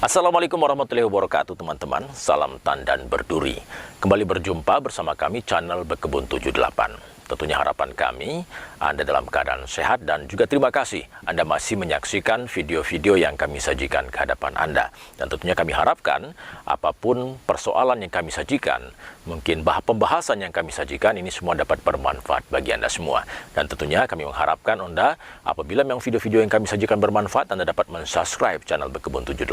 Assalamualaikum warahmatullahi wabarakatuh teman-teman. Salam tandan berduri. Kembali berjumpa bersama kami channel Bekebun 78. Tentunya harapan kami Anda dalam keadaan sehat dan juga terima kasih Anda masih menyaksikan video-video yang kami sajikan ke hadapan Anda. Dan tentunya kami harapkan apapun persoalan yang kami sajikan, mungkin pembahasan yang kami sajikan ini semua dapat bermanfaat bagi Anda semua. Dan tentunya kami mengharapkan Anda apabila memang video-video yang kami sajikan bermanfaat, Anda dapat mensubscribe channel Bekebun 78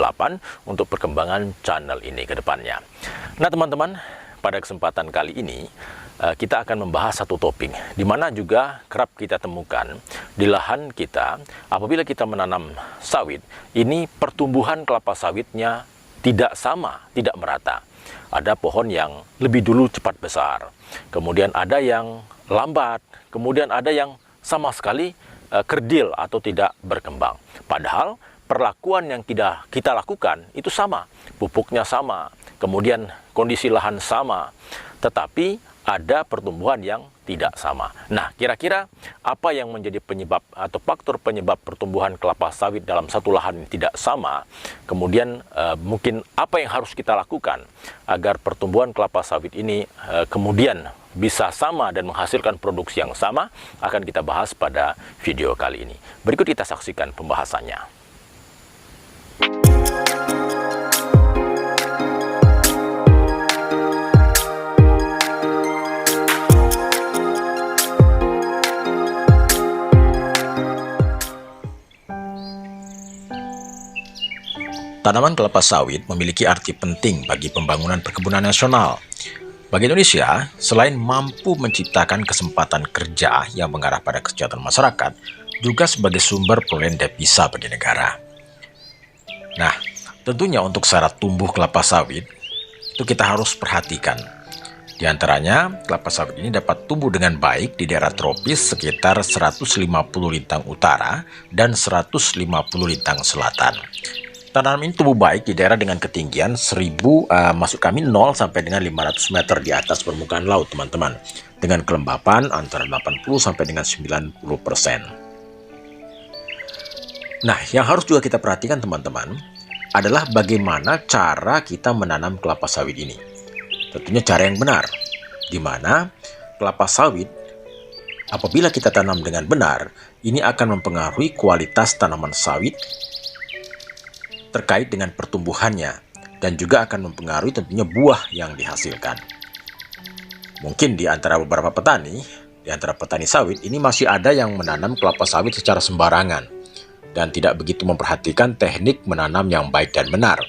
untuk perkembangan channel ini ke depannya. Nah teman-teman, pada kesempatan kali ini kita akan membahas satu topik di mana juga kerap kita temukan di lahan kita. Apabila kita menanam sawit, ini pertumbuhan kelapa sawitnya tidak sama, tidak merata. Ada pohon yang lebih dulu cepat besar, kemudian ada yang lambat, kemudian ada yang sama sekali kerdil atau tidak berkembang. Padahal perlakuan yang kita lakukan itu sama, pupuknya sama, kemudian kondisi lahan sama, tetapi ada pertumbuhan yang tidak sama. Nah, kira-kira apa yang menjadi penyebab atau faktor penyebab pertumbuhan kelapa sawit dalam satu lahan yang tidak sama? Kemudian mungkin apa yang harus kita lakukan agar pertumbuhan kelapa sawit ini kemudian bisa sama dan menghasilkan produksi yang sama, akan kita bahas pada video kali ini. Berikut kita saksikan pembahasannya. Tanaman kelapa sawit memiliki arti penting bagi pembangunan perkebunan nasional. Bagi Indonesia, selain mampu menciptakan kesempatan kerja yang mengarah pada kesejahteraan masyarakat, juga sebagai sumber perolehan devisa bagi negara. Nah, tentunya untuk syarat tumbuh kelapa sawit, itu kita harus perhatikan. Di antaranya, kelapa sawit ini dapat tumbuh dengan baik di daerah tropis sekitar 150 lintang utara dan 150 lintang selatan. Tanaman ini tumbuh baik di daerah dengan ketinggian 0 sampai dengan 500 meter di atas permukaan laut, teman-teman. Dengan kelembapan antara 80 sampai dengan 90%. Nah, yang harus juga kita perhatikan, teman-teman, adalah bagaimana cara kita menanam kelapa sawit ini. Tentunya cara yang benar, di mana kelapa sawit apabila kita tanam dengan benar, ini akan mempengaruhi kualitas tanaman sawit terkait dengan pertumbuhannya dan juga akan mempengaruhi tentunya buah yang dihasilkan. Mungkin di antara beberapa petani, di antara petani sawit ini masih ada yang menanam kelapa sawit secara sembarangan dan tidak begitu memperhatikan teknik menanam yang baik dan benar.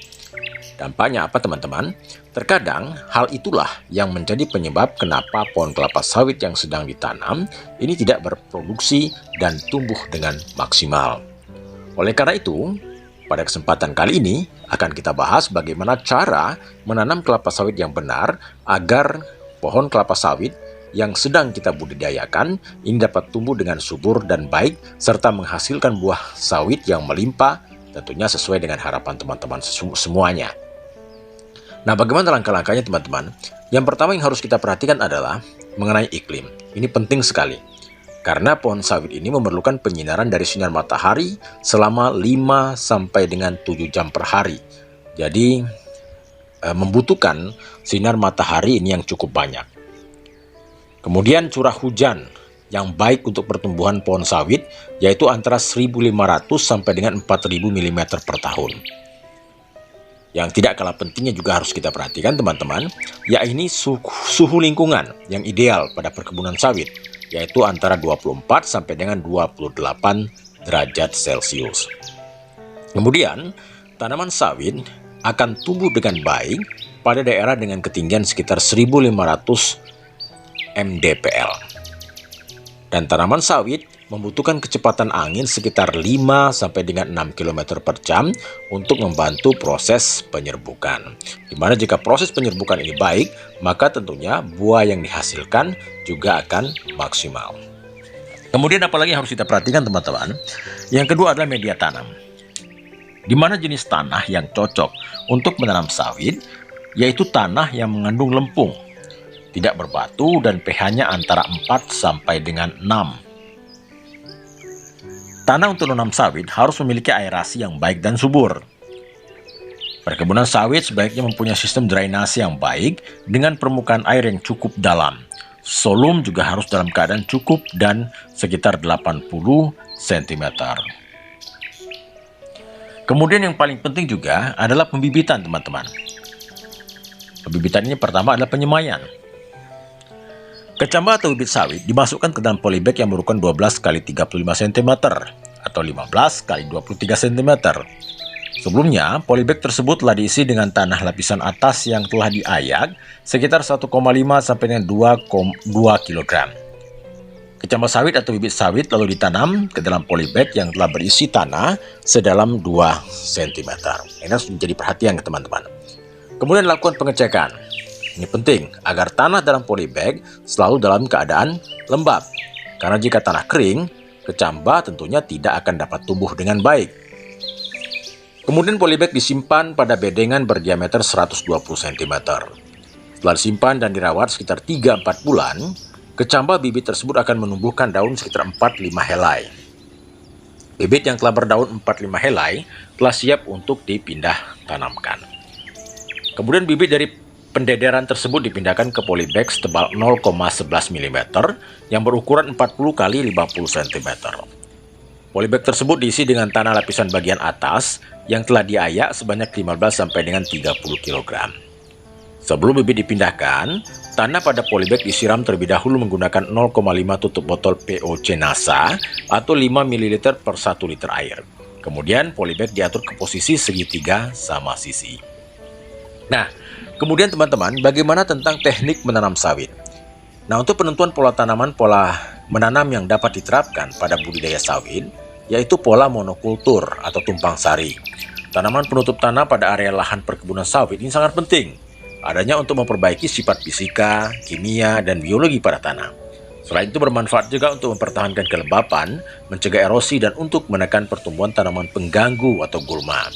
Dampaknya apa, teman-teman? Terkadang hal itulah yang menjadi penyebab kenapa pohon kelapa sawit yang sedang ditanam ini tidak berproduksi dan tumbuh dengan maksimal. Oleh karena itu, pada kesempatan kali ini akan kita bahas bagaimana cara menanam kelapa sawit yang benar agar pohon kelapa sawit yang sedang kita budidayakan ini dapat tumbuh dengan subur dan baik serta menghasilkan buah sawit yang melimpah, tentunya sesuai dengan harapan teman-teman semuanya. Nah, bagaimana langkah-langkahnya, teman-teman? Yang pertama yang harus kita perhatikan adalah mengenai iklim. Ini penting sekali. Karena pohon sawit ini memerlukan penyinaran dari sinar matahari selama 5 sampai dengan 7 jam per hari. Jadi membutuhkan sinar matahari ini yang cukup banyak. Kemudian curah hujan yang baik untuk pertumbuhan pohon sawit yaitu antara 1.500 sampai dengan 4.000 mm per tahun. Yang tidak kalah pentingnya juga harus kita perhatikan, teman-teman, yaitu suhu lingkungan yang ideal pada perkebunan sawit, yaitu antara 24 sampai dengan 28 derajat Celcius. Kemudian, tanaman sawit akan tumbuh dengan baik pada daerah dengan ketinggian sekitar 1.500 mdpl. Dan tanaman sawit membutuhkan kecepatan angin sekitar 5 sampai dengan 6 km per jam untuk membantu proses penyerbukan. Dimana jika proses penyerbukan ini baik, maka tentunya buah yang dihasilkan juga akan maksimal. Kemudian apalagi yang harus kita perhatikan, teman-teman? Yang kedua adalah media tanam. Di mana jenis tanah yang cocok untuk menanam sawit, yaitu tanah yang mengandung lempung, tidak berbatu dan pH-nya antara 4 sampai dengan 6. Tanah untuk menanam sawit harus memiliki aerasi yang baik dan subur. Perkebunan sawit sebaiknya mempunyai sistem drainase yang baik dengan permukaan air yang cukup dalam. Solum juga harus dalam keadaan cukup dan sekitar 80 cm. Kemudian yang paling penting juga adalah pembibitan, teman-teman. Pembibitan ini pertama adalah penyemaian. Kecambah atau bibit sawit dimasukkan ke dalam polybag yang berukuran 12 x 35 cm atau 15 x 23 cm. Sebelumnya, polybag tersebut telah diisi dengan tanah lapisan atas yang telah diayak sekitar 1,5 sampai dengan 2 kg. Kecambah sawit atau bibit sawit lalu ditanam ke dalam polybag yang telah berisi tanah sedalam 2 cm. Ini harus menjadi perhatian ke teman-teman. Kemudian lakukan pengecekan. Ini penting agar tanah dalam polybag selalu dalam keadaan lembab. Karena jika tanah kering, kecambah tentunya tidak akan dapat tumbuh dengan baik. Kemudian polybag disimpan pada bedengan berdiameter 120 cm. Setelah disimpan dan dirawat sekitar 3-4 bulan, kecambah bibit tersebut akan menumbuhkan daun sekitar 4-5 helai. Bibit yang telah berdaun 4-5 helai telah siap untuk dipindah tanamkan. Kemudian bibit dari pendederan tersebut dipindahkan ke polybag setebal 0,11 mm yang berukuran 40 x 50 cm. Polybag tersebut diisi dengan tanah lapisan bagian atas yang telah diayak sebanyak 15 sampai dengan 30 kg. Sebelum bibit dipindahkan, tanah pada polybag disiram terlebih dahulu menggunakan 0,5 tutup botol POC NASA atau 5 ml per 1 liter air. Kemudian polybag diatur ke posisi segitiga sama sisi. Nah, kemudian teman-teman, bagaimana tentang teknik menanam sawit? Nah, untuk penentuan pola tanaman, pola menanam yang dapat diterapkan pada budidaya sawit, yaitu pola monokultur atau tumpang sari. Tanaman penutup tanah pada area lahan perkebunan sawit ini sangat penting. Adanya untuk memperbaiki sifat fisika, kimia, dan biologi pada tanah. Selain itu bermanfaat juga untuk mempertahankan kelembapan, mencegah erosi, dan untuk menekan pertumbuhan tanaman pengganggu atau gulma.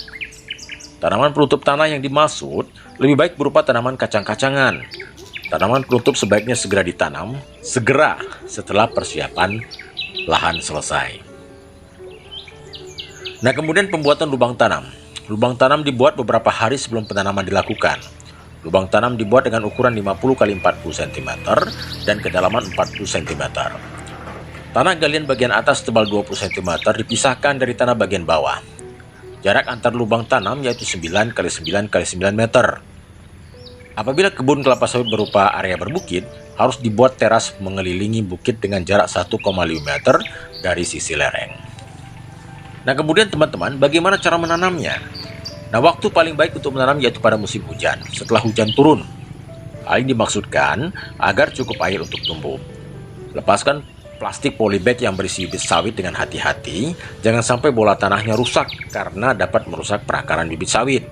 Tanaman penutup tanah yang dimaksud lebih baik berupa tanaman kacang-kacangan. Tanaman penutup sebaiknya segera ditanam, segera setelah persiapan lahan selesai. Nah, kemudian pembuatan lubang tanam. Lubang tanam dibuat beberapa hari sebelum penanaman dilakukan. Lubang tanam dibuat dengan ukuran 50 x 40 cm dan kedalaman 40 cm. Tanah galian bagian atas tebal 20 cm dipisahkan dari tanah bagian bawah. Jarak antar lubang tanam yaitu 9 x 9 x 9 meter. Apabila kebun kelapa sawit berupa area berbukit, harus dibuat teras mengelilingi bukit dengan jarak 1,5 meter dari sisi lereng. Nah, kemudian teman-teman, bagaimana cara menanamnya? Nah, waktu paling baik untuk menanam yaitu pada musim hujan, setelah hujan turun. Hal ini dimaksudkan agar cukup air untuk tumbuh. Lepaskan plastik polybag yang berisi bibit sawit dengan hati-hati, jangan sampai bola tanahnya rusak karena dapat merusak perakaran bibit sawit.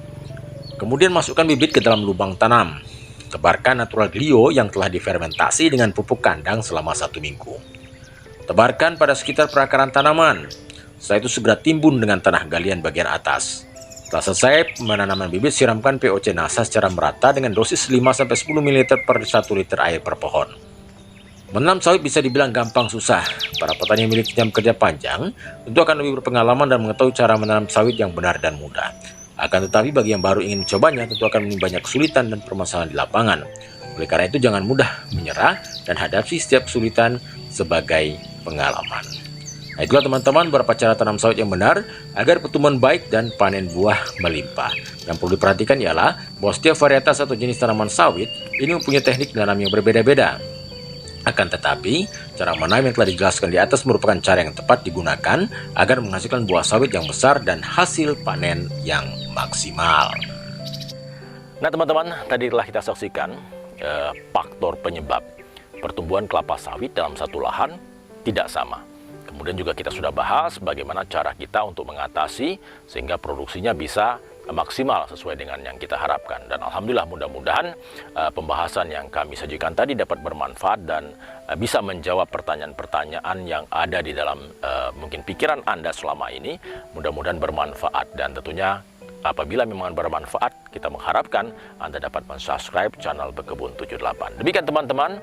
Kemudian masukkan bibit ke dalam lubang tanam. Tebarkan natural glio yang telah difermentasi dengan pupuk kandang selama 1 minggu. Tebarkan pada sekitar perakaran tanaman. Setelah itu segera timbun dengan tanah galian bagian atas. Setelah selesai penanaman bibit, siramkan POC NASA secara merata dengan dosis 5-10 ml per 1 liter air per pohon. Menanam sawit bisa dibilang gampang susah. Para petani yang memiliki jam kerja panjang tentu akan lebih berpengalaman dan mengetahui cara menanam sawit yang benar dan mudah. Akan tetapi bagi yang baru ingin mencobanya tentu akan menimba kesulitan dan permasalahan di lapangan. Oleh karena itu jangan mudah menyerah dan hadapi setiap kesulitan sebagai pengalaman. Nah, itulah teman-teman beberapa cara tanam sawit yang benar agar pertumbuhan baik dan panen buah melimpah. Yang perlu diperhatikan ialah bahwa setiap varietas atau jenis tanaman sawit ini mempunyai teknik menanam yang berbeda-beda. Akan tetapi, cara menanam yang telah dijelaskan di atas merupakan cara yang tepat digunakan agar menghasilkan buah sawit yang besar dan hasil panen yang maksimal. Nah teman-teman, tadi telah kita saksikan faktor penyebab pertumbuhan kelapa sawit dalam satu lahan tidak sama. Kemudian juga kita sudah bahas bagaimana cara kita untuk mengatasi sehingga produksinya bisa maksimal sesuai dengan yang kita harapkan. Dan alhamdulillah mudah-mudahan pembahasan yang kami sajikan tadi dapat bermanfaat dan bisa menjawab pertanyaan-pertanyaan yang ada di dalam mungkin pikiran Anda selama ini. Mudah-mudahan bermanfaat dan tentunya apabila memang bermanfaat, kita mengharapkan Anda dapat mensubscribe channel Bekebun 78. Demikian teman-teman,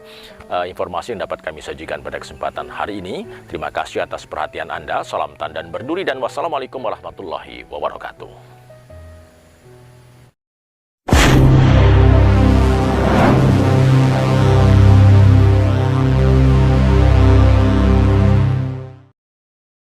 informasi yang dapat kami sajikan pada kesempatan hari ini. Terima kasih atas perhatian Anda. Salam tandan berduri dan wassalamualaikum warahmatullahi wabarakatuh.